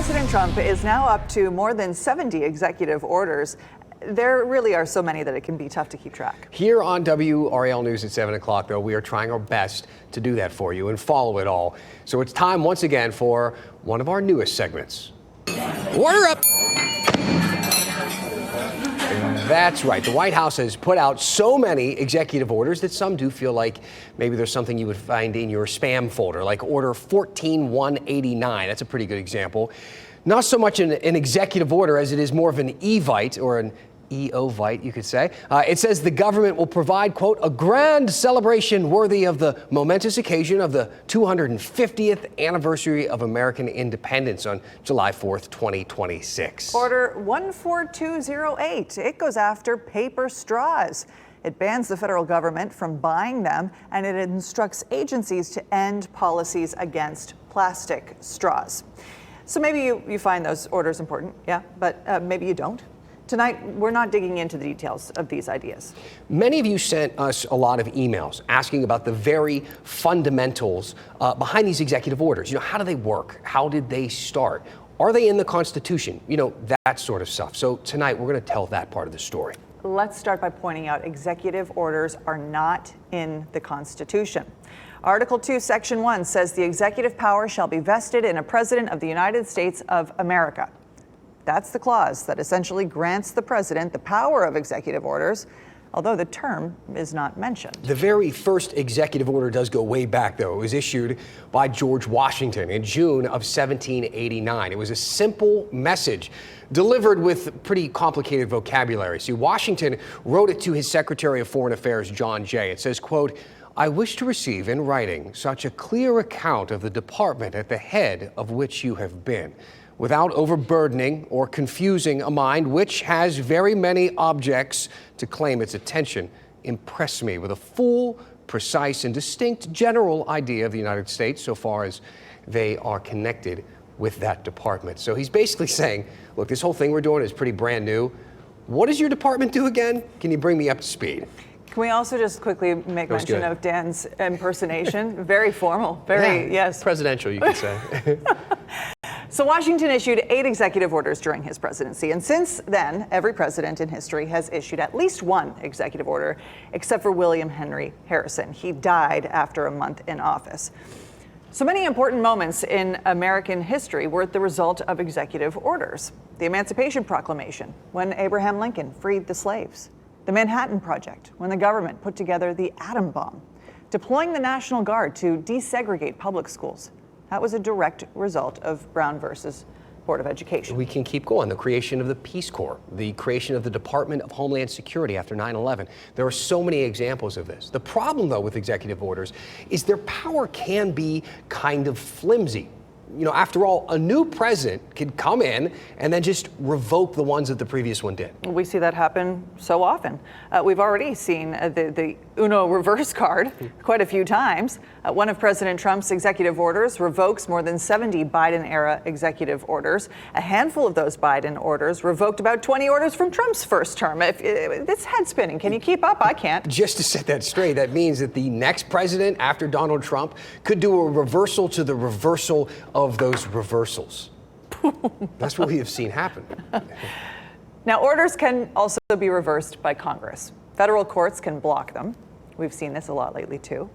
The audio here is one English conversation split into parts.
President Trump is now up to more than 70 executive orders. There really are so many that it can be tough to keep track. Here on WRAL News at 7 o'clock, though, we are trying our best to do that for you and follow it all. So it's time once again for one of our newest segments. Order up! That's right. The White House has put out so many executive orders that some do feel like maybe there's something you would find in your spam folder, like Order 14189. That's a pretty good example. Not so much an executive order as it is more of an evite, or an EO-vite, you could say. It says the government will provide, quote, a grand celebration worthy of the momentous occasion of the 250th anniversary of American independence on July 4th, 2026. Order 14208. It goes after paper straws. It bans the federal government from buying them, and it instructs agencies to end policies against plastic straws. So maybe you find those orders important, yeah, but maybe you don't. Tonight, we're not digging into the details of these ideas. Many of you sent us a lot of emails asking about the very fundamentals behind these executive orders. You know, how do they work? How did they start? Are they in the Constitution? You know, that sort of stuff. So tonight, we're going to tell that part of the story. Let's start by pointing out executive orders are not in the Constitution. Article 2, Section 1 says the executive power shall be vested in a president of the United States of America. That's the clause that essentially grants the president the power of executive orders, although the term is not mentioned. The very first executive order does go way back, though. It was issued by George Washington in June of 1789. It was a simple message delivered with pretty complicated vocabulary. See, Washington wrote it to his Secretary of Foreign Affairs, John Jay. It says, quote, I wish to receive in writing such a clear account of the department at the head of which you have been, without overburdening or confusing a mind which has very many objects to claim its attention. Impress me with a full, precise, and distinct general idea of the United States so far as they are connected with that department. So he's basically saying, look, this whole thing we're doing is pretty brand new. What does your department do again? Can you bring me up to speed? Can we also just quickly make mention of Dan's impersonation? Very formal, very, yes. Presidential, you could say. So Washington issued 8 executive orders during his presidency, and since then, every president in history has issued at least one executive order, except for William Henry Harrison. He died after a month in office. So many important moments in American history were the result of executive orders. The Emancipation Proclamation, when Abraham Lincoln freed the slaves. The Manhattan Project, when the government put together the atom bomb. Deploying the National Guard to desegregate public schools. That was a direct result of Brown versus Board of Education. We can keep going. The creation of the Peace Corps, the creation of the Department of Homeland Security after 9/11. There are so many examples of this. The problem, though, with executive orders is their power can be kind of flimsy. You know, after all, a new president could come in and then just revoke the ones that the previous one did. We see that happen so often. We've already seen the Uno reverse card quite a few times. One of President Trump's executive orders revokes more than 70 Biden-era executive orders. A handful of those Biden orders revoked about 20 orders from Trump's first term. It's head spinning. Can you keep up? I can't. Just to set that straight, that means that the next president after Donald Trump could do a reversal to the reversal of those reversals. That's what we have seen happen. Now, orders can also be reversed by Congress. Federal courts can block them. We've seen this a lot lately, too.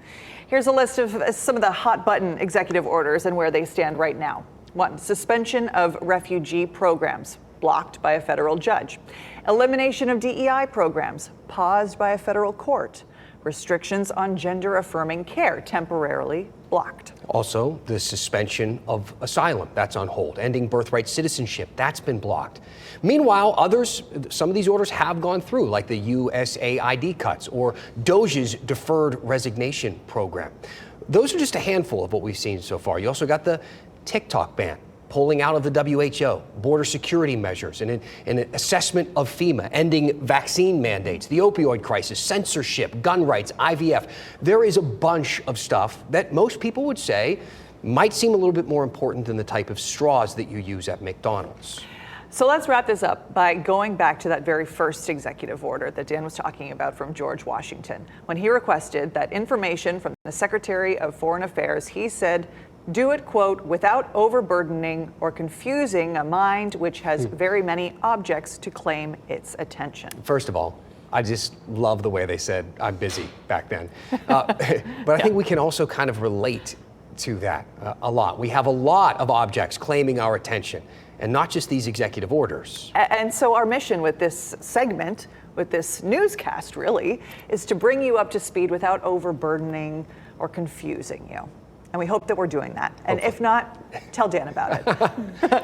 Here's a list of some of the hot-button executive orders and where they stand right now. 1, suspension of refugee programs, blocked by a federal judge. Elimination of DEI programs, paused by a federal court. Restrictions on gender-affirming care, temporarily blocked. Also, the suspension of asylum, that's on hold. Ending birthright citizenship, that's been blocked. Meanwhile, some of these orders have gone through, like the USAID cuts or DOJ's deferred resignation program. Those are just a handful of what we've seen so far. You also got the TikTok ban, pulling out of the WHO, border security measures, and an assessment of FEMA, ending vaccine mandates, the opioid crisis, censorship, gun rights, IVF. There is a bunch of stuff that most people would say might seem a little bit more important than the type of straws that you use at McDonald's. So let's wrap this up by going back to that very first executive order that Dan was talking about from George Washington. When he requested that information from the Secretary of Foreign Affairs, he said Do it, quote, without overburdening or confusing a mind which has very many objects to claim its attention. First of all, I just love the way they said, I'm busy back then. But I think we can also kind of relate to that a lot. We have a lot of objects claiming our attention, and not just these executive orders. And so our mission with this segment, with this newscast really, is to bring you up to speed without overburdening or confusing you. And we hope that we're doing that. And if not, tell Dan about it.